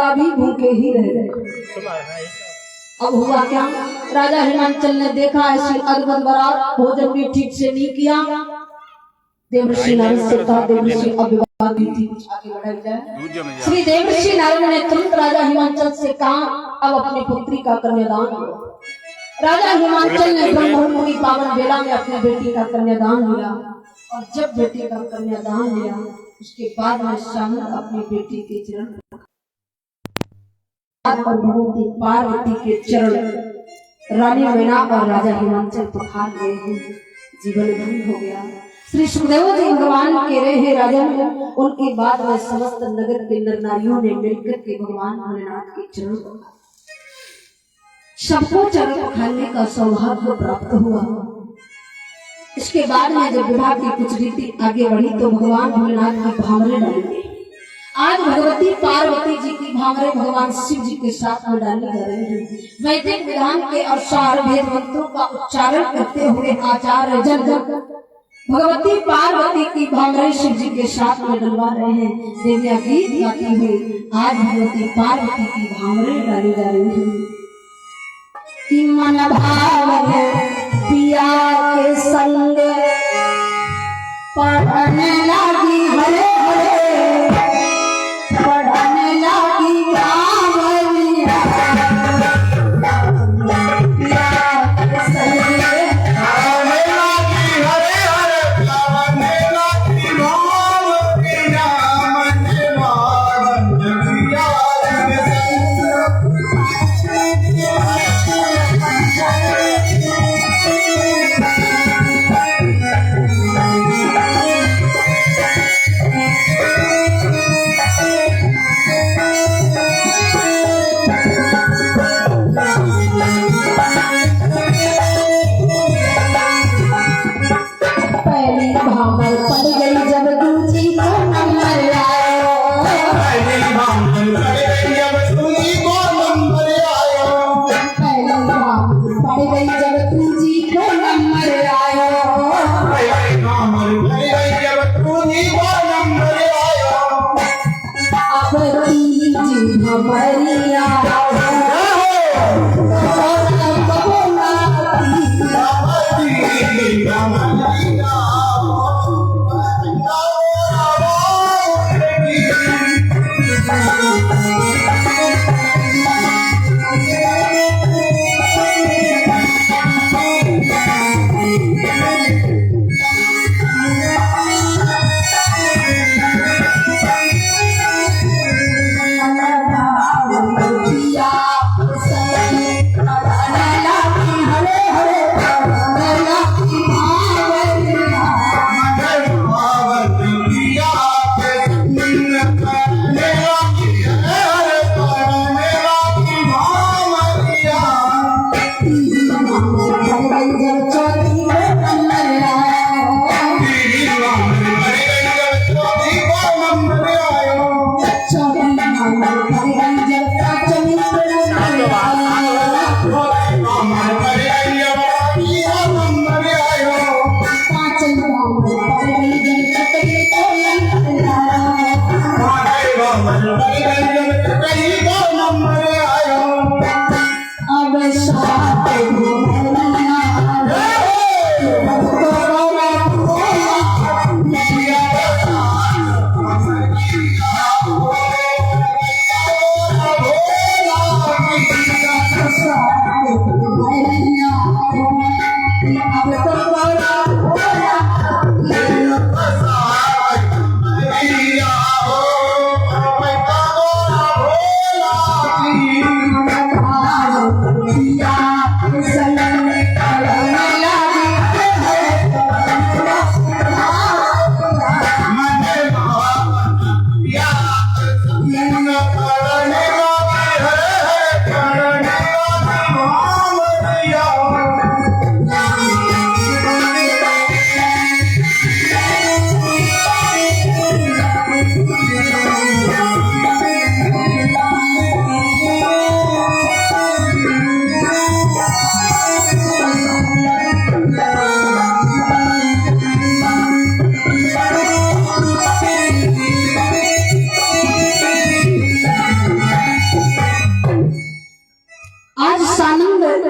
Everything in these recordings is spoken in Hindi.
देवता भी भूखे ही रह गए। अब हुआ क्या, राजा हिमांचल ने देखा ऐसी अद्भुत बारात, भोजन भी ठीक से नहीं किया। देवर्षि नारद से कहा, देवर्षि अब विवाह की थी, कुछ आगे बढ़ाई जाए। श्री देवर्षि नारद ने तुरंत राजा हिमांचल से कहा, अब अपनी पुत्री का कन्यादान करो। राजा हिमांचल ने ब्रह्म मुनि पावन बेला में अपनी बेटी का कन्यादान लिया, और जब बेटी का कन्यादान लिया उसके बाद में शामिल अपनी बेटी के चरण और भगवती पार्वती के चरण रानी मैना और राजा हिमांचल पखार गए हैं। जीवन धन्य हो गया। श्री सुखदेव जी भगवान के रहे राजन, उनके बाद में समस्त नगर के नर नारियों ने मिलकर के भगवान भोलेनाथ के चरण सबको चरण पखारने का सौभाग्य प्राप्त हुआ। इसके बाद में जब विवाह की कुछ रीति आगे बढ़ी तो भगवान भोलेनाथ की भामरे डाली। आज भगवती पार्वती जी की भामरे भगवान शिव जी के साथ में डाली जा रही है। वैदिक विधान के अनुसार वेद मंत्रों का उच्चारण करते हुए आचार्य जन भगवती पार्वती की भामरे शिव जी के साथ में डलवा रहे हैं। देविया गीत गाती हुई आज भगवती पार्वती की भामरे डाली जा रही है। कि मन भाव पिया के संग पढ़ने लगी हरे हरे, पढ़ने लगी बावरिया, पिया के संग पढ़ने लगी हरे हरे, पढ़ने लगी बावरिया, मन भावन पिया के संग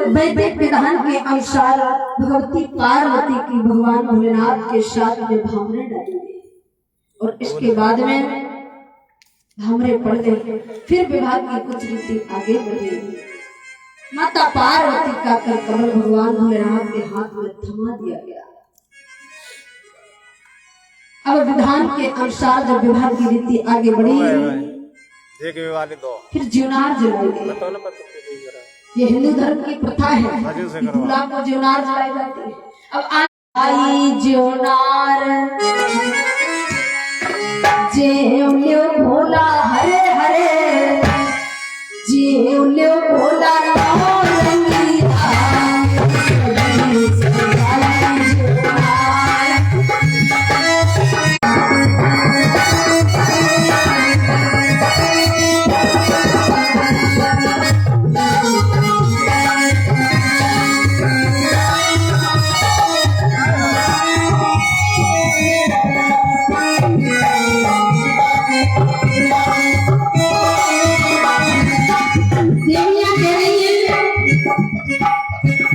वैदिक विधान के अनुसार भगवती पार्वती की भगवान भोलेनाथ के साथ में भामरे डालेंगे और इसके बाद में भामरे पड़ गए। फिर विवाह की कुछ रीति आगे बढ़ेगी। माता पार्वती का कर कमल भगवान भोलेनाथ के हाथ में थमा दिया गया। अब विधान के अनुसार जब विवाह की रीति आगे बढ़ी फिर जीवनार जलाई गई। ये हिंदू धर्म की प्रथा है, दूल्हा को जीवनार जलाई जाती है। अब आई जीवनार जेवल्यो भोला हरे हरे, जेवल्यो भोला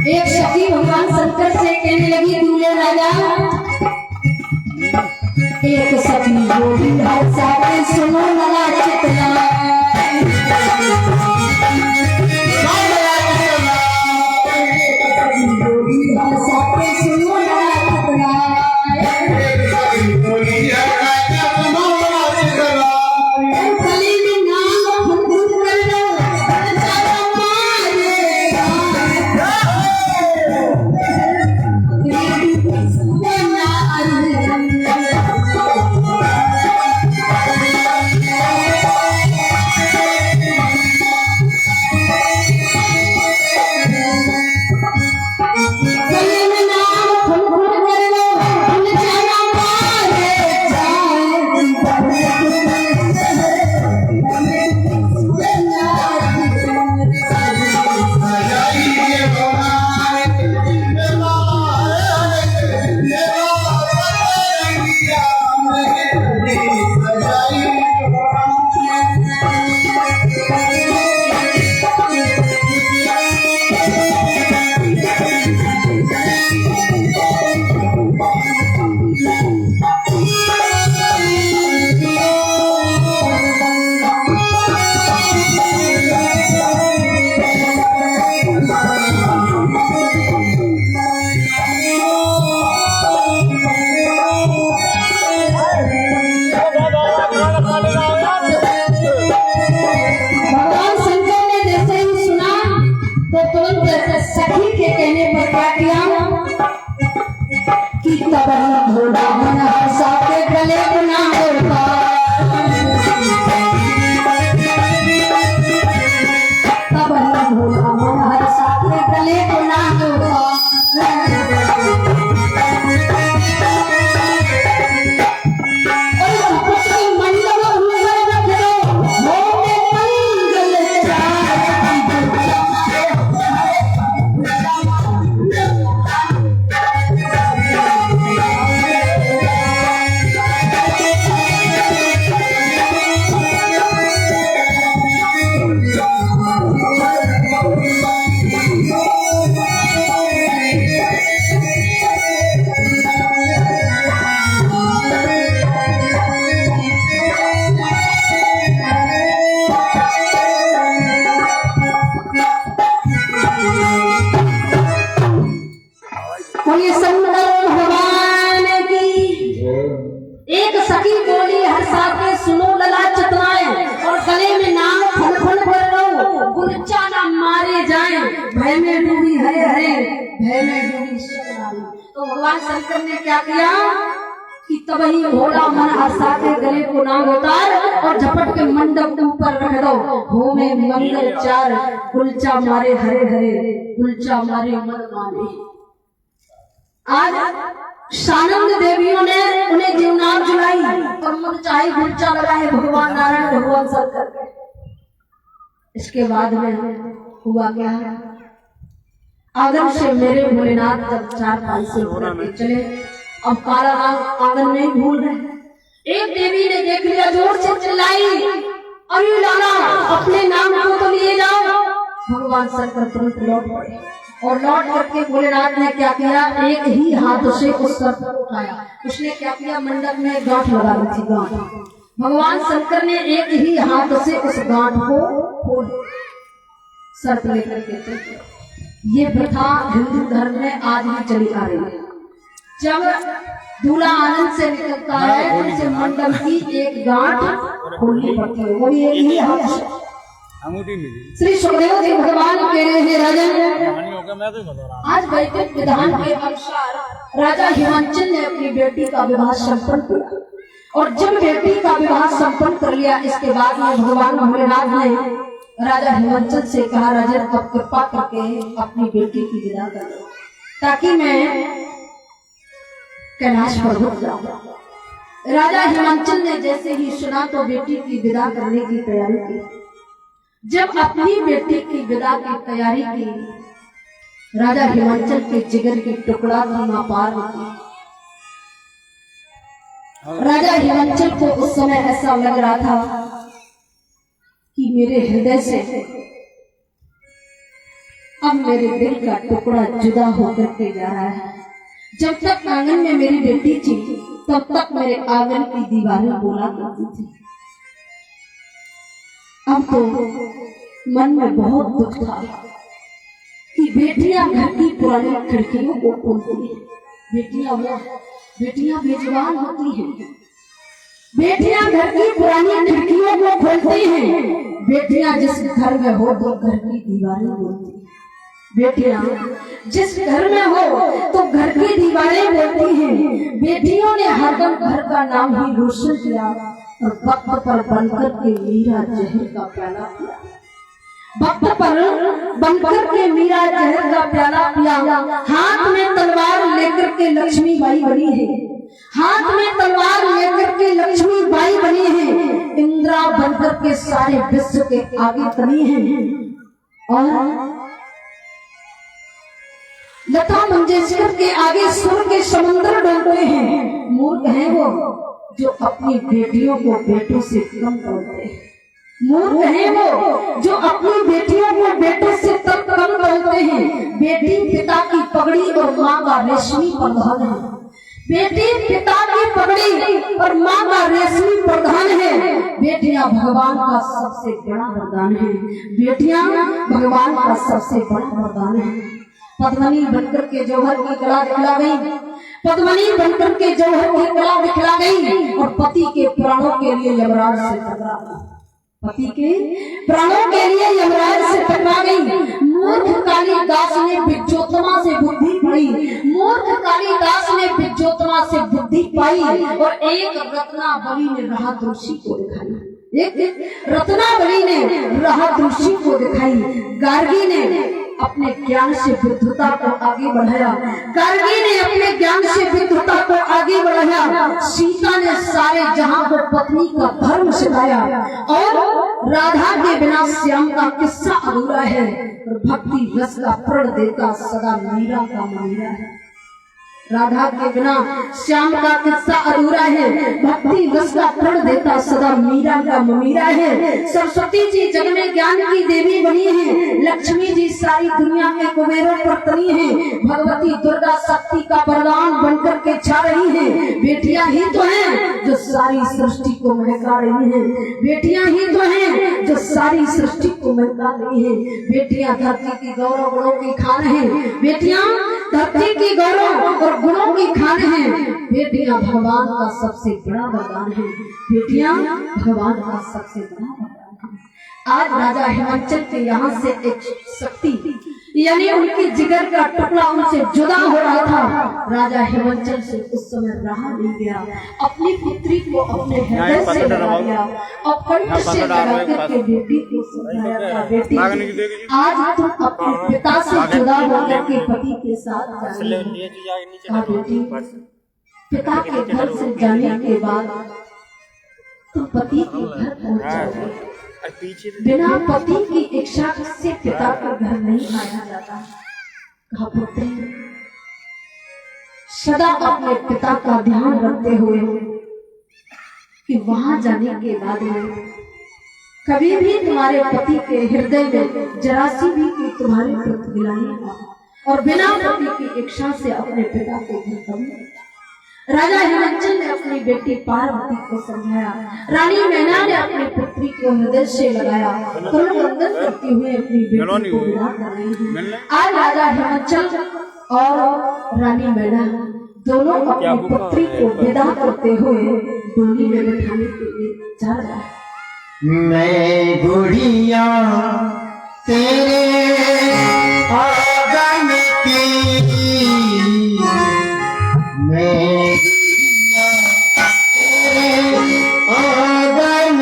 एक सखी भगवान शंकर से कहने लगी, दूल्हे राजा एक सखी बोली हर साथे सुनो लला चितला, बोली हर साथे सुनो लला चितला, सखी के कहने पर क्या किया कि तब घोड़ा बना साथे गले बना होगा, तब घोड़ा बना साथे गले बना होगा, भगवान की। एक सखी बोली हर साथे सुनो लला चतराए, और गले में नाम फन फन भर लो, गुलचा ना मारे जाए, भय में डूबी हरे हरे, भय में डूबी शरणाई। तो भगवान शंकर ने क्या किया कि तब ही घोड़ा मन हर साथे गले को नाम उतार और झपट के मंडप के ऊपर रख दो, हो में मंगल चार, गुलचा मारे हरे हरे, गुलचा मारे मन माने। आज सानंद देवियों ने उन्हें जीवनार जुलाई और मन चाहे गुलचा लगाए भगवान नारायण भगवान शंकर। इसके बाद में हुआ क्या, आंगन से मेरे भोलेनाथ जब 4-5 से होते चले, अब काला नाग आंगन में भूल गए। एक देवी ने देख लिया, जोर से चिल्लाई, अरे लाला अपने नाम को तो लिए जाओ। भगवान शंकर तुरंत लौट पड़े। और लौट करके भोलेनाथ ने क्या किया, एक ही हाथ से उस सर्प को उठाया। उसने क्या किया, मंडप में गांठ लगा दी थी, गांठ। भगवान शंकर ने एक ही हाथ से उस गांठ को खोल सर्प लेकर के चले। ये प्रथा हिंदू धर्म में आज भी चली आ रही है। जब दूल्हा आनंद से निकलता है तो उसे मंडप की एक गांठ खोलनी पड़ती है, वो भी एक ही हाथ से। श्री सुखदेव जी भगवान कह रहे हैं, राजन आज वैदिक विधान के अनुसार राजा हिमांचल ने अपनी बेटी का विवाह संपन्न किया। और जब बेटी का विवाह संपन्न कर लिया, इसके बाद में भगवान भोलेनाथ ने राजा हिमांचल से कहा, राजन अब कृपा करके अपनी बेटी की विदा कर दो ताकि मैं कैलाश पर्वत जाऊं। राजा हिमांचल ने जैसे ही सुना तो बेटी की विदा करने की तैयारी की। जब अपनी बेटी की विदा की तैयारी की, राजा हिमांचल के जिगर की टुकड़ा थी मां पार्वती। राजा हिमांचल को उस समय ऐसा लग रहा था कि मेरे हृदय से अब मेरे दिल का टुकड़ा जुदा होकर के जा रहा है। जब तक आंगन में मेरी बेटी थी तब तक मेरे आंगन की दीवारें बोला करती थी। अब तो मन में बहुत दुख था कि बेटियां घर की पुरानी खिड़कियों को खोलती हैं। बेटियां बेजुबान होती हैं। बेटियां घर की पुरानी खिड़कियों को खोलती हैं। बेटियां जिस घर में हो तो घर की दीवारें बोलती हैं। बेटियां जिस घर में हो तो घर की दीवारें बोलती हैं। बेटियों ने हरदम घर का नाम ही रोशन किया और वक्त पर बनकर के मीरा जहर का प्याला पिया। वक्त पर बनकर के मीरा जहर का प्याला पिया। हाथ में तलवार लेकर के लक्ष्मी बाई बनी है। हाथ में तलवार लेकर के लक्ष्मी बाई बनी है। इंदिरा बनकर के सारे विश्व के आगे तनी है और लता मंगेशकर के आगे सुर के समुद्र डोलते हैं। मूर्ख हैं वो जो अपनी बेटियों को बेटों से कम बोलते हैं। मूर्ख हैं वो जो अपनी बेटियों को बेटों से तब कम बोलते हैं। बेटी पिता की पगड़ी और माँ का रेशमी प्रधान है। बेटी पिता की पगड़ी और माँ का रेशमी प्रधान है। बेटियां भगवान का सबसे बड़ा वरदान है। बेटियां भगवान का सबसे बड़ा वरदान है। पद्मनी बनकर के जौहर की कला दिखला गई। पद्मनी बनकर के जौहर की कला दिखला गई और पति के प्राणों के लिए यमराज से टकरा गई। पति के प्राणों के लिए यमराज से टकरा गई। मूर्ख कालिदास ने विज्योत्तमा से बुद्धि पाई। मूर्ख कालिदास ने विज्योत्तमा से बुद्धि पाई और एक रत्नावली ने राहत ऋषि को दिखाई। एक रत्नावली ने राहत ऋषि को दिखाई। गार्गी ने अपने ज्ञान से बुद्धता को आगे बढ़ाया। गार्गी ने अपने ज्ञान से बुद्धता को आगे बढ़ाया। सीता ने सारे जहां को पत्नी का धर्म सिखाया और राधा के बिना श्याम का किस्सा अधूरा है और भक्ति रस का प्रण देता सदा मीरा का मीरा है। राधा के बिना श्याम का किस्सा अधूरा है। भक्ति रस का प्रण देता सदा मीरा का मीरा है। सरस्वती जी जग में ज्ञान की देवी बनी है। लक्ष्मी जी सारी दुनिया के कुबेरों पर तनी है। भगवती दुर्गा शक्ति का वरदान बनकर के छा रही है। बेटियां ही तो हैं जो सारी सृष्टि को महका रही है। बेटियां ही तो हैं जो सारी सृष्टि को महका रही है। बेटियां धरती की गौरव गुणों की खान है। बेटियां धरती की गौरव और गुणों की खान है। बेटियां भगवान का सबसे बड़ा वरदान है। बेटियां भगवान का सबसे बड़ा वरदान है। आज राजा हिमांचल के यहाँ से एक शक्ति यानी उनकी जिगर का टुकड़ा उनसे जुदा हो रहा था। राजा हिमांचल से उस समय रहा नहीं गया। अपनी पुत्री को अपने हृदय से लगा लिया और कंठ से लगा करके बेटी को समझाया था, बेटी आज तुम अपने पिता से जुदा होकर के पति के साथ जाएगी। बेटी पिता के घर से जाने के बाद तुम पति के घर पहुंच जाओगे। बिना पति की इच्छा से पिता का घर नहीं आया जाता। कहा पुत्री सदा अपने पिता का ध्यान रखते हुए कि वहां जाने के बाद में कभी भी तुम्हारे पति के हृदय में जरा सी भी तुम्हारी प्रति गिलानी हो और बिना पति की इच्छा से अपने पिता के घर कभी। राजा हिमाचल ने अपनी बेटी पार्वती को समझाया, रानी मैना ने अपनी पुत्री को हृदय से लगाया, करुणवंदन करती हुए अपनी बेटी को विदा कर रही है। आज राजा हिमाचल और रानी मैना दोनों अपनी पुत्री को विदा करते हुए डोली में बिठाने के लिए जा रहे हैं। मैं गुड़िया तेरे आंगन की, मैं गुड़िया तेरे आंगन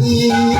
की